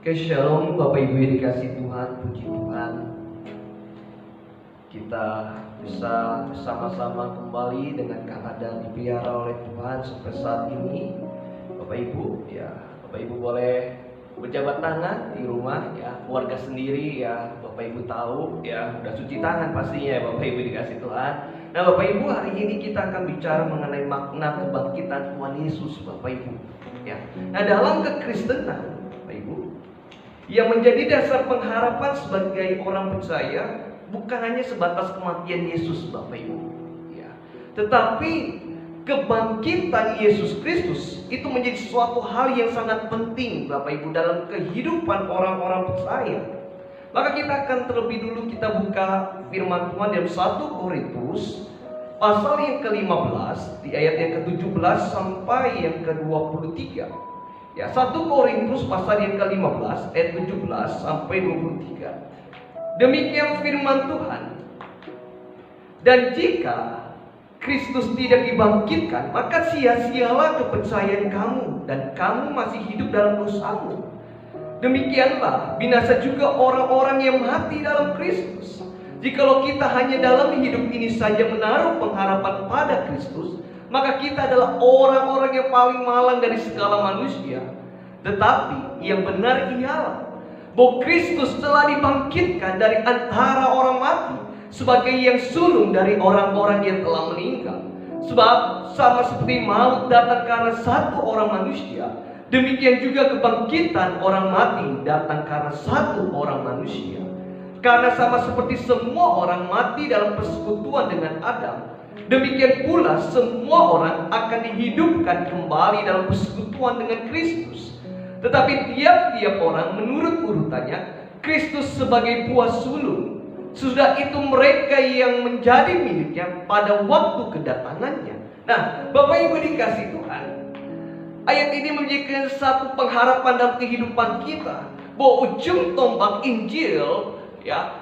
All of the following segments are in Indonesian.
Oke, shalom Bapak Ibu yang dikasih Tuhan, puji Tuhan. Kita bisa bersama-sama kembali dengan keadaan dipelihara oleh Tuhan sampai saat ini. Bapak Ibu, Bapak Ibu boleh berjabat tangan di rumah keluarga sendiri Bapak Ibu tahu udah cuci tangan pastinya Bapak Ibu dikasih Tuhan. Nah Bapak Ibu, hari ini kita akan bicara mengenai makna kebangkitan Tuhan Yesus Bapak Ibu. Nah dalam kekristenan Bapak Ibu, yang menjadi dasar pengharapan sebagai orang percaya bukan hanya sebatas kematian Yesus Bapak Ibu, tetapi kebangkitan Yesus Kristus itu menjadi suatu hal yang sangat penting Bapak Ibu dalam kehidupan orang-orang percaya. Maka kita akan terlebih dulu kita buka firman Tuhan dalam 1 Korintus pasal yang ke-15 di ayat yang ke-17 sampai yang ke-23. 1 Korintus pasal yang ke-15 ayat 17 sampai 23. Demikian firman Tuhan. Dan jika Kristus tidak dibangkitkan, maka sia-sialah kepercayaan kamu dan kamu masih hidup dalam dosamu. Demikianlah binasa juga orang-orang yang mati dalam Kristus. Jikalau kita hanya dalam hidup ini saja menaruh pengharapan pada Kristus, maka kita adalah orang-orang yang paling malang dari segala manusia. Tetapi yang benar ialah bahwa Kristus telah dibangkitkan dari antara orang mati sebagai yang sulung dari orang-orang yang telah meninggal. Sebab sama seperti maut datang karena satu orang manusia, demikian juga kebangkitan orang mati datang karena satu orang manusia. Karena sama seperti semua orang mati dalam persekutuan dengan Adam, demikian pula semua orang akan dihidupkan kembali dalam persekutuan dengan Kristus. Tetapi tiap-tiap orang menurut urutannya, Kristus sebagai buah sulung, sudah itu mereka yang menjadi miliknya pada waktu kedatangannya. Nah, Bapak Ibu dikasih Tuhan, ayat ini menjadikan satu pengharapan dalam kehidupan kita, bahwa ujung tombak Injil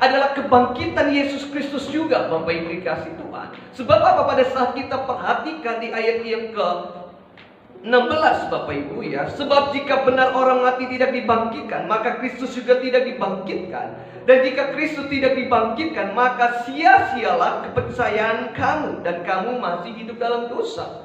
adalah kebangkitan Yesus Kristus juga Bapak Ibu dikasih Tuhan. Sebab apa? Pada saat kita perhatikan di ayat yang ke-16 Bapak Ibu sebab jika benar orang mati tidak dibangkitkan, maka Kristus juga tidak dibangkitkan. Dan jika Kristus tidak dibangkitkan, maka sia-sialah kepercayaan kamu dan kamu masih hidup dalam dosa.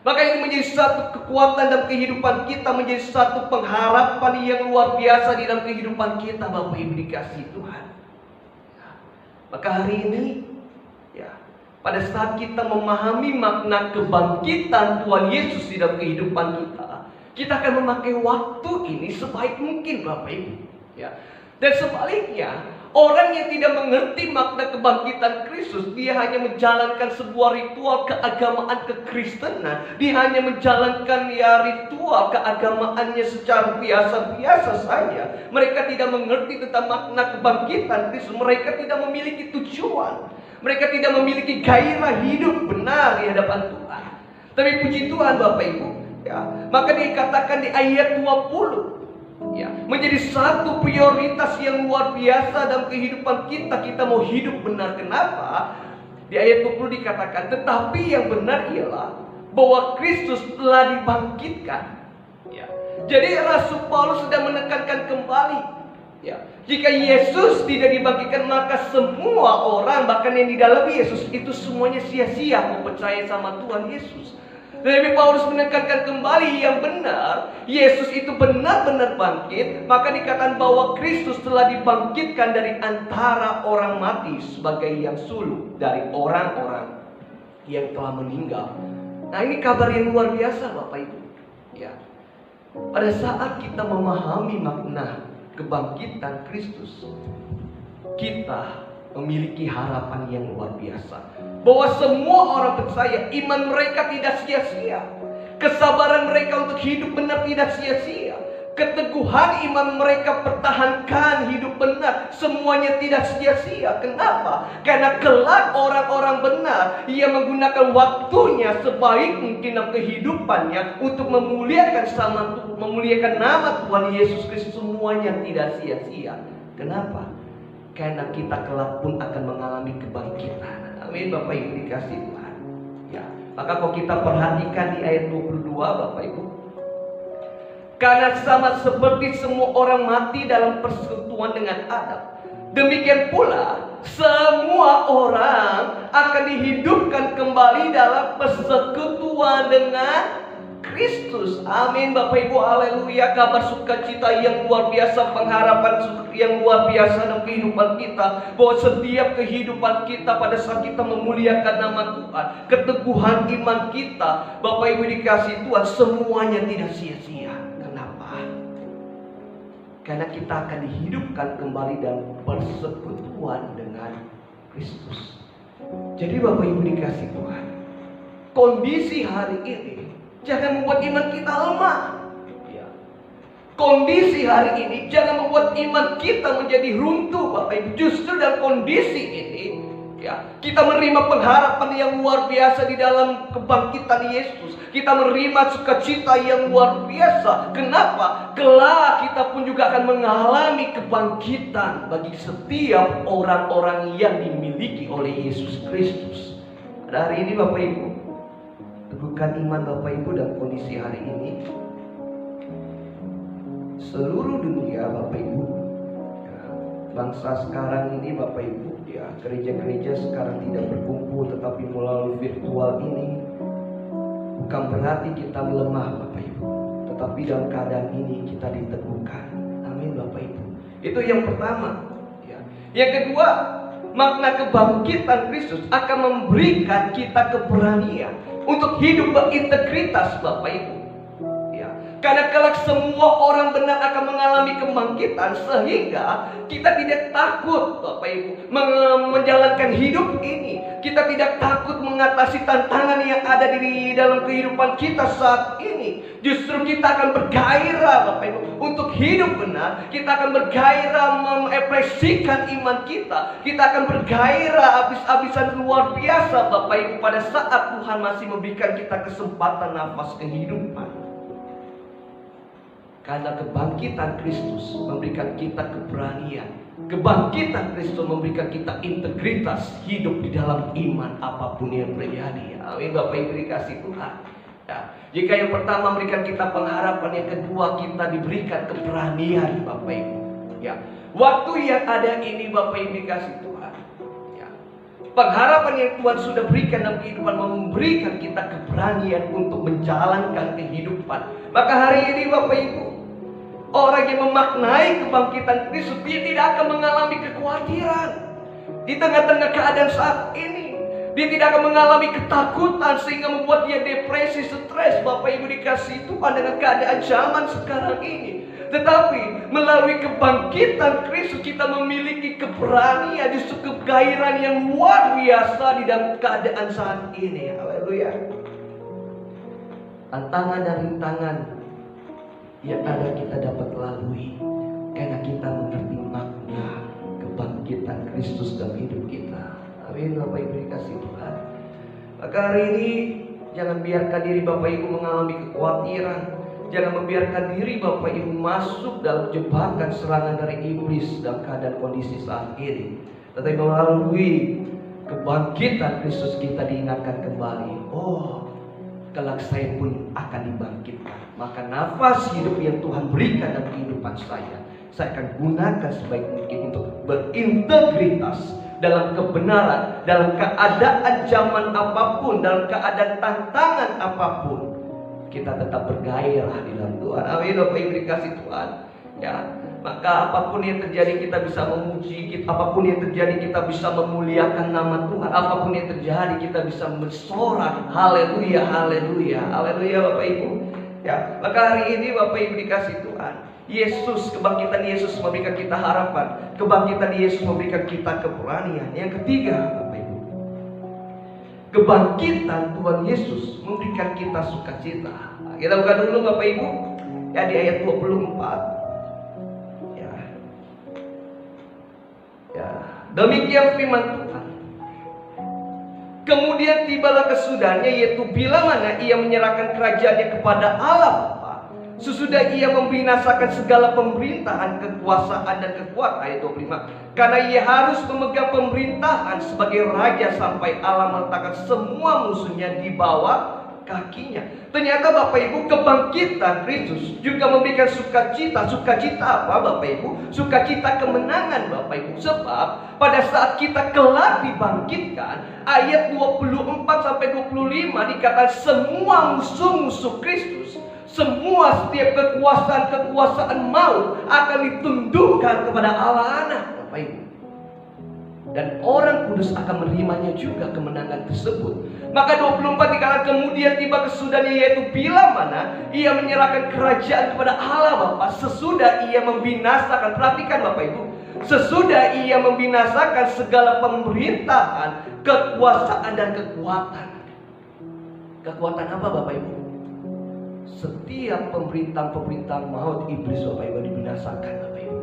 Maka ini menjadi satu kekuatan dalam kehidupan kita, menjadi satu pengharapan yang luar biasa di dalam kehidupan kita Bapak Ibu dikasih Tuhan. Maka hari ini pada saat kita memahami makna kebangkitan Tuhan Yesus di dalam kehidupan kita akan memakai waktu ini sebaik mungkin Bapak Ibu. Dan sebaliknya, orang yang tidak mengerti makna kebangkitan Kristus, dia hanya menjalankan sebuah ritual keagamaan kekristenan. Dia hanya menjalankan ritual keagamaannya secara biasa-biasa saja. Mereka tidak mengerti tentang makna kebangkitan Kristus. Mereka tidak memiliki tujuan. Mereka tidak memiliki gairah hidup benar di hadapan Tuhan. Tapi puji Tuhan Bapak Ibu, maka dikatakan di ayat 20, menjadi satu prioritas yang luar biasa dalam kehidupan kita. Kita mau hidup benar. Kenapa? Di ayat 20 dikatakan, tetapi yang benar ialah bahwa Kristus telah dibangkitkan. Jadi Rasul Paulus sedang menekankan kembali, jika Yesus tidak dibangkitkan, maka semua orang, bahkan yang di dalam Yesus, itu semuanya sia-sia mau percaya sama Tuhan Yesus. Tetapi Paulus menekankan kembali yang benar, Yesus itu benar-benar bangkit. Maka dikatakan bahwa Kristus telah dibangkitkan dari antara orang mati sebagai yang sulung dari orang-orang yang telah meninggal. Nah, ini kabar yang luar biasa Bapak Ibu. Pada saat kita memahami makna kebangkitan Kristus, kita memiliki harapan yang luar biasa, bahwa semua orang percaya iman mereka tidak sia-sia, kesabaran mereka untuk hidup benar tidak sia-sia, keteguhan iman mereka pertahankan hidup benar, semuanya tidak sia-sia. Kenapa? Karena kelak orang-orang benar yang menggunakan waktunya sebaik mungkin dalam kehidupannya untuk memuliakan nama Tuhan Yesus Kristus, semuanya tidak sia-sia. Kenapa? Karena kita kelak pun akan mengalami kebangkitan. Amin Bapak Ibu dikasih Tuhan. Maka kalau kita perhatikan di ayat 22 Bapak Ibu, Karena sama seperti semua orang mati dalam persekutuan dengan Adam, demikian pula semua orang akan dihidupkan kembali dalam persekutuan dengan Kristus. Amin Bapak Ibu, haleluya. Kabar sukacita yang luar biasa, pengharapan yang luar biasa dalam kehidupan kita, bahwa setiap kehidupan kita pada saat kita memuliakan nama Tuhan, keteguhan iman kita, Bapak Ibu dikasih Tuhan, semuanya tidak sia-sia. Kenapa? Karena kita akan dihidupkan kembali dalam persekutuan dengan Kristus. Jadi Bapak Ibu dikasih Tuhan, kondisi hari ini jangan membuat iman kita lemah. Ya. Kondisi hari ini jangan membuat iman kita menjadi runtuh, Bapak Ibu. Justru dalam kondisi ini, ya, kita menerima pengharapan yang luar biasa di dalam kebangkitan Yesus. Kita menerima sukacita yang luar biasa. Kenapa? Kelak kita pun juga akan mengalami kebangkitan bagi setiap orang-orang yang dimiliki oleh Yesus Kristus. Pada hari ini Bapak Ibu, teguhkan iman Bapak Ibu dalam kondisi hari ini. Seluruh dunia Bapak Ibu, ya, bangsa sekarang ini Bapak Ibu, ya, gereja-gereja sekarang tidak berkumpul tetapi melalui virtual ini. Bukan berarti kita lemah Bapak Ibu, tetapi dalam keadaan ini kita diteguhkan. Amin Bapak Ibu. Itu yang pertama, ya. Yang kedua, makna kebangkitan Kristus akan memberikan kita keberanian untuk hidup berintegritas Bapak Ibu. Ya, karena kelak semua orang benar akan mengalami kebangkitan, sehingga kita tidak takut Bapak Ibu menjalankan hidup ini. Kita tidak takut mengatasi tantangan yang ada di dalam kehidupan kita saat ini. Justru kita akan bergairah Bapak Ibu untuk hidup benar. Kita akan bergairah mengekspresikan iman kita. Kita akan bergairah habis-habisan luar biasa Bapak Ibu pada saat Tuhan masih memberikan kita kesempatan nafas kehidupan. Karena kebangkitan Kristus memberikan kita keberanian. Kebangkitan Kristus memberikan kita integritas hidup di dalam iman apapun yang terjadi. Amin Bapak Ibu dikasih Tuhan. Ya, jika yang pertama memberikan kita pengharapan, yang kedua kita diberikan keberanian Bapak Ibu. Ya, waktu yang ada ini Bapak Ibu dikasih Tuhan. Ya, pengharapan yang Tuhan sudah berikan dalam kehidupan memberikan kita keberanian untuk menjalankan kehidupan. Maka hari ini Bapak Ibu, orang yang memaknai kebangkitan Kristus, dia tidak akan mengalami kekhawatiran di tengah-tengah keadaan saat ini. Dia tidak akan mengalami ketakutan sehingga membuat dia depresi, stres. Bapak Ibu dikasih Tuhan dengan keadaan zaman sekarang ini. Tetapi melalui kebangkitan Kristus kita memiliki keberanian, justru kegairahan yang luar biasa di dalam keadaan saat ini. Haleluya. Tantangan dan rintangan yang ada kita dapat lalui karena kita mengerti makna kebangkitan Kristus dalam hidup kita. Amin Bapak Ibu dikasih Tuhan. Maka hari ini jangan biarkan diri Bapak Ibu mengalami kekhawatiran. Jangan membiarkan diri Bapak Ibu masuk dalam jebakan serangan dari iblis dalam keadaan kondisi saat ini. Tetapi melalui kebangkitan Kristus kita diingatkan kembali, oh, kelak saya pun akan dibangkitkan. Maka nafas hidup yang Tuhan berikan dalam kehidupan saya akan gunakan sebaik mungkin untuk berintegritas dalam kebenaran, dalam keadaan zaman apapun, dalam keadaan tantangan apapun. Kita tetap bergairah di dalam Tuhan. Amin Bapak Ibu dikasih Tuhan. Ya, maka apapun yang terjadi kita bisa memuji, apapun yang terjadi kita bisa memuliakan nama Tuhan. Apapun yang terjadi kita bisa bersorak, haleluya, haleluya, haleluya Bapak Ibu. Ya, maka hari ini Bapak Ibu dikasih Tuhan, Yesus, kebangkitan Yesus memberikan kita harapan. Kebangkitan Yesus memberikan kita keberanian. Yang ketiga Bapak Ibu, kebangkitan Tuhan Yesus memberikan kita sukacita. Kita buka dulu Bapak Ibu, ya, di ayat 24. Ya, demikian firman Tuhan. Kemudian tibalah kesudahannya, yaitu bila mana ia menyerahkan kerajaannya kepada Allah Bapa, sesudah ia membinasakan segala pemerintahan, kekuasaan dan kekuatan. Ayat 25. Karena ia harus memegang pemerintahan sebagai raja sampai Allah meletakkan semua musuhnya di bawah kakinya. Ternyata Bapak Ibu, kebangkitan Kristus juga memberikan sukacita. Sukacita apa Bapak Ibu? Sukacita kemenangan Bapak Ibu. Sebab pada saat kita kelak dibangkitkan, ayat 24 sampai 25 dikatakan semua musuh-musuh Kristus, semua setiap kekuasaan maut akan ditundukkan kepada Allah Anak Bapak Ibu. Dan orang kudus akan menerimanya juga kemenangan tersebut. Maka 24 dikatakan kemudian tiba kesudahannya, yaitu bila mana ia menyerahkan kerajaan kepada Allah Bapa sesudah ia membinasakan. Perhatikan Bapak Ibu, sesudah ia membinasakan segala pemerintahan, kekuasaan dan kekuatan. Kekuatan apa Bapak Ibu? Setiap pemerintahan maut iblis Bapak Ibu dibinasakan Bapak Ibu.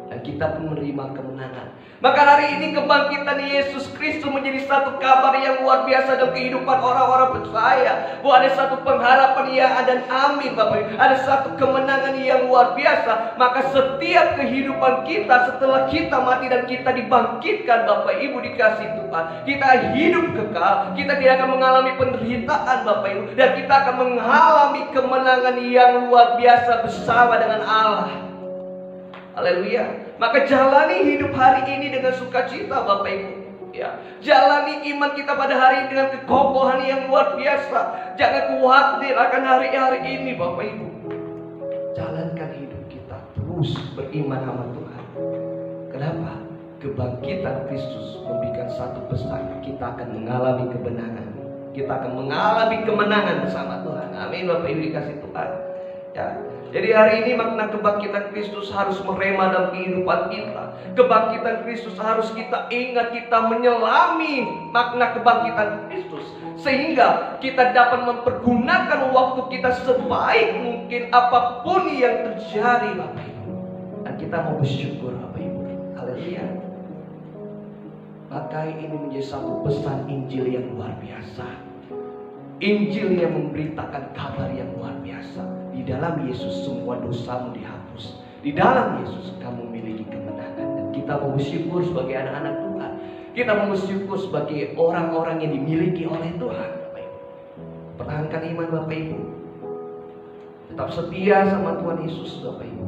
Dan kita pun menerima kemenangan. Maka hari ini kebangkitan Yesus Kristus menjadi satu kabar yang luar biasa dalam kehidupan orang-orang percaya. Bahwa ada satu pengharapan yang ada, amin Bapak Ibu. Ada satu kemenangan yang luar biasa. Maka setiap kehidupan kita setelah kita mati dan kita dibangkitkan Bapak Ibu dikasih Tuhan, kita hidup kekal. Kita tidak akan mengalami penderitaan Bapak Ibu. Dan kita akan mengalami kemenangan yang luar biasa bersama dengan Allah. Haleluya. Maka jalani hidup hari ini dengan sukacita Bapak Ibu. Ya, jalani iman kita pada hari ini dengan kekokohan yang luar biasa. Jangan khawatir akan hari-hari ini Bapak Ibu. Jalankan hidup kita terus beriman sama Tuhan. Kenapa? Kebangkitan Kristus memberikan satu pesan. Kita akan mengalami kemenangan. Kita akan mengalami kemenangan bersama Tuhan. Amin Bapak Ibu dikasih Tuhan. Ya. Jadi hari ini makna kebangkitan Kristus harus merema dalam kehidupan kita. Kebangkitan Kristus harus kita ingat, kita menyelami makna kebangkitan Kristus. Sehingga kita dapat mempergunakan waktu kita sebaik mungkin apapun yang terjadi Bapak Ibu. Dan kita mau bersyukur Bapak Ibu. Haleluya. Maka ini menjadi satu pesan Injil yang luar biasa. Injil yang memberitakan kabar yang luar biasa. Di dalam Yesus semua dosamu dihapus. Di dalam Yesus kamu memiliki kemenangan. Dan kita mau bersyukur sebagai anak-anak Tuhan. Kita mau bersyukur sebagai orang-orang yang dimiliki oleh Tuhan Bapak Ibu. Pertahankan iman Bapak Ibu. Tetap setia sama Tuhan Yesus Bapak Ibu.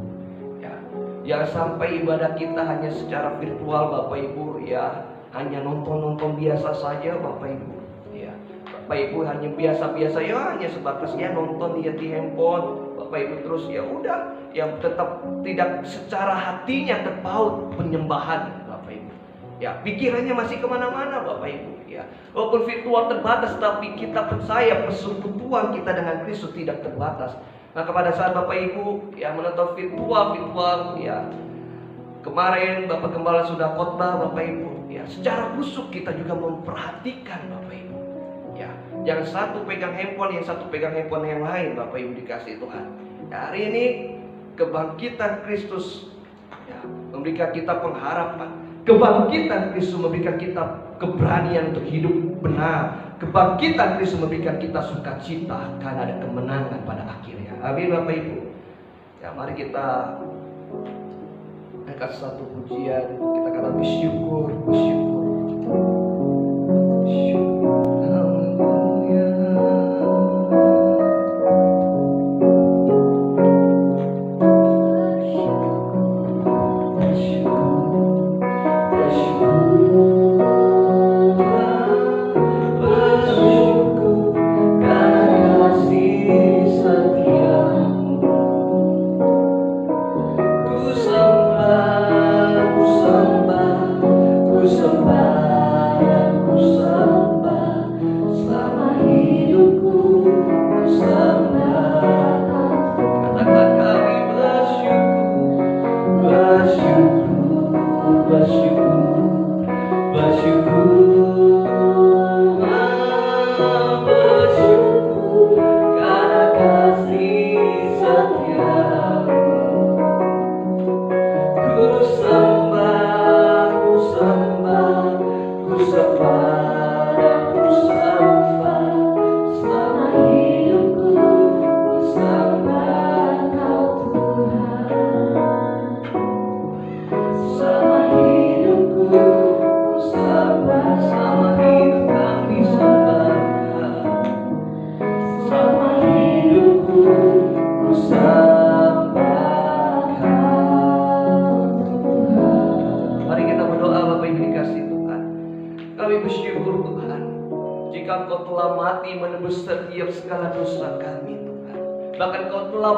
Ya, jangan sampai ibadah kita hanya secara virtual Bapak Ibu. Ya, hanya nonton-nonton biasa saja Bapak Ibu. Bapak Ibu hanya biasa-biasa, ya hanya sebatas ya nonton, lihat di handphone Bapak Ibu terus, ya udah, yang tetap tidak secara hatinya terpaut penyembahan Bapak Ibu. Ya, pikirannya masih kemana-mana Bapak Ibu. Ya, walaupun virtual terbatas, tapi kita percaya persekutuan kita dengan Kristus tidak terbatas. Maka pada saat Bapak Ibu ya menonton virtual, ya kemarin Bapak Gembala sudah khotbah Bapak Ibu. Ya, secara khusus kita juga memperhatikan Bapak Ibu. Ya, jangan satu pegang handphone, yang satu pegang handphone yang lain Bapak Ibu dikasih Tuhan. Ya, hari ini kebangkitan Kristus ya, memberikan kita pengharapan. Kebangkitan Kristus memberikan kita keberanian untuk hidup benar. Kebangkitan Kristus memberikan kita sukacita karena ada kemenangan pada akhirnya. Amin Bapak Ibu. Ya, mari kita angkat satu pujian. Kita kata bersyukur, bersyukur. Bersyukur. kami bersyukur Tuhan, jika Engkau telah mati menebus setiap segala dosa kami Tuhan. Bahkan Engkau telah